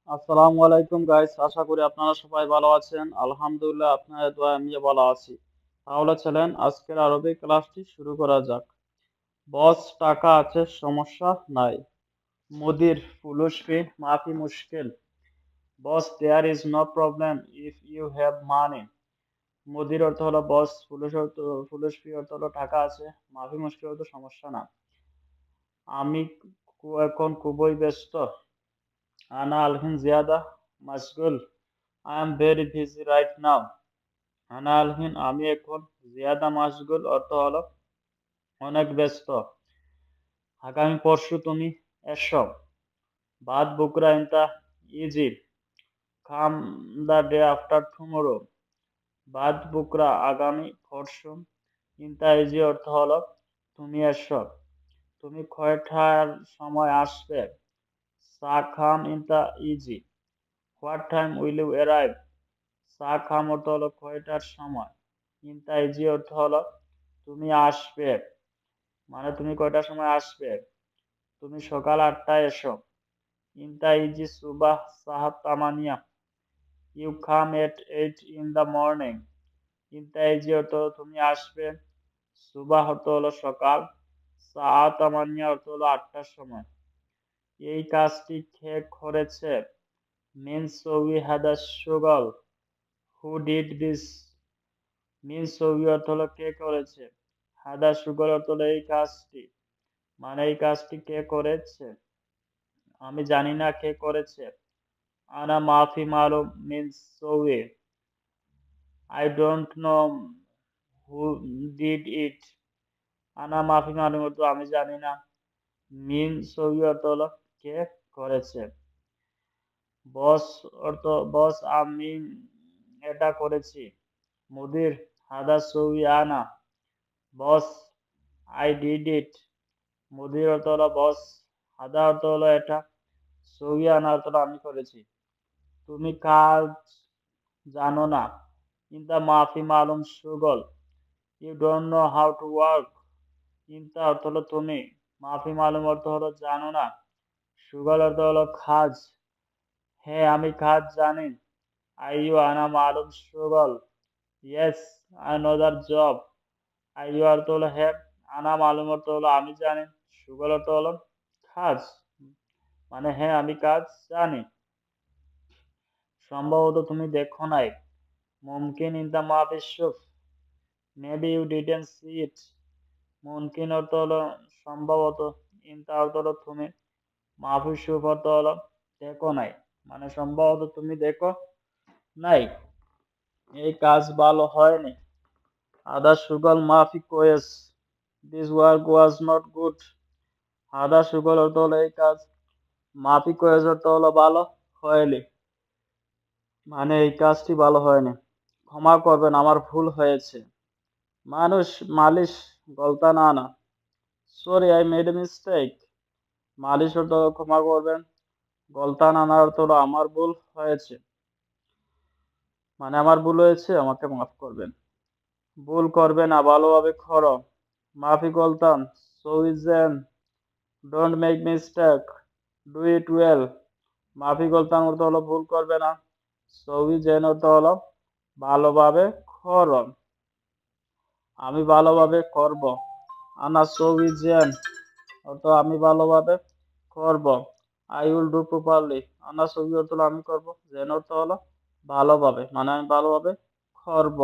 আসসালামু আলাইকুম গাইস, আশা করি আপনারা সবাই ভালো আছেন। আলহামদুলিল্লাহ, আপনাদের দোয়ায় আমিও ভালো আছি। তাহলে চলেন আজকের আরবি ক্লাসটি শুরু করা যাক। বস, টাকা আছে, সমস্যা নাই। মুদির, ফুলুস ফি মাফি মুশকিল। Boss, there is no problem if you have money. মুদির অর্থ হলো বস, ফুলুস ফি অর্থ হলো টাকা আছে, মাফি মুশকিল অর্থ সমস্যা না। আমি এখন খুবই ব্যস্ত। আনা আলহিন জিয়াদা মাশগুল। I am very busy right now. আনা আলহিন, আমি এখন। জিয়াদা মাশগুল অর্থ হলো অনেক ব্যস্ত। আগামী পরশু তুমি এসো। বাদ বুকরা ইনতা ইজি। Come the day after tomorrow. বাদ বুকরা আগামী পরশু। ইনতা ইজি অর্থ হলো তুমি এসো। তুমি কয়টার সময় আসবে? সা খাম ইনতা ইজি। What time will you arrive? সা খাম অর্থ হলো কয়টার সময়। ইনতা ইজি অর্থ হলো তুমি আসবে, মানে তুমি কয়টার সময় আসবে। তুমি সকাল 8টায় এসো। ইনতা ইজি সুবাহ সাহাত তামানিয়া। You come at 8 in the morning. ইনতা ইজি অর্থ হলো তুমি আসবে, সুবাহ অর্থ হলো সকাল, সাহাত তামানিয়া অর্থ হলো 8টার সময়। এই কাজটি কে করেছে? মিন্স উই হ্যাড আ সুগল। Who did this? Means we অর্থ হলো কে করেছে, হাদা সুগল অর্থ হলো এই কাজটি, মানে এই কাজটি কে করেছে। আমি জানি না কে করেছে। আনা মাফি মালুম মিন্স সৌয়ে। I don't know who did it. আনা মাফি মালুম অর্থ আমি জানি না, মিন সৌয়ে অর্থ হলো কে করেছে। বস অর্থ বস, আমি এটা করেছি। মুদির, হাদা সৌই আনা। বস, আই ডিড ইট। মুদির অর্থ হলো বস, হাদা অর্থ হলো এটা, সৌই আনা অর্থ হলো আমি করেছি। তুমি কাজ জানো না। ইনতা মাফি মালুম সুগল। You don't know how to work. ইনতা অর্থ হলো তুমি, মাফি মালুম অর্থ হলো জানো না, সুগল অর্থ হলো কাজ। হ্যাঁ, আমি কাজ জানি। আইয়ু আনা মালুম সুগল। Yes, I know that job. আইয়ু অর্থ হলো হ্যাঁ, আনা মালুম অর্থ হলো আমি জানি, সুগল অর্থ হলো কাজ, মানে হ্যাঁ আমি কাজ জানি। সম্ভবত তুমি দেখো নাই। মুমকিন ইনতা মাফি শুফ। মেবি ইউ ডিডন্ট সি ইট। মুমকিন অর্থ হলো সম্ভবত, ইনতা অর্থ হলো তুমি, মাফি শুফ অর্থ হলো দেখো নাই, মানে সম্ভবত তুমি দেখো নাই। এই কাজ ভালো হয়নি। আদা সুগল মাফি কোয়েস। This work was not good. আদা সুগল অর্থ হলো এই কাজ, মাফি কোয়েস অর্থ হলো ভালো হয়নি, মানে এই কাজটি ভালো হয়নি। ক্ষমা করবেন, আমার ভুল হয়েছে। মানুষ, মালিশ, গলতা না আনা। Sorry, I made a mistake. মালিশ অর্থ হলো ক্ষমা করবেন, গলতা না আনার অর্থ হলো আমার ভুল হয়েছে, মানে আমার ভুল হয়েছে, আমাকে মাফ করবেন। ভুল করবে না, ভালোভাবে করো। মাফি গলতান, সৌইজেন, don't make mistake, do it well. মাফি গলতান অর্থ হলো ভুল করবে না, সৌইজেন অর্থ হলো ভালোভাবে করো। আমি ভালোভাবে করব। আনা সৌইজেন অর্থ আমি ভালোভাবে করব। I will do properly. আনা সৌই অর্থ হলো আমি করব, জেন অর্থ হলো ভালোভাবে, মানে আমি ভালোভাবে করব।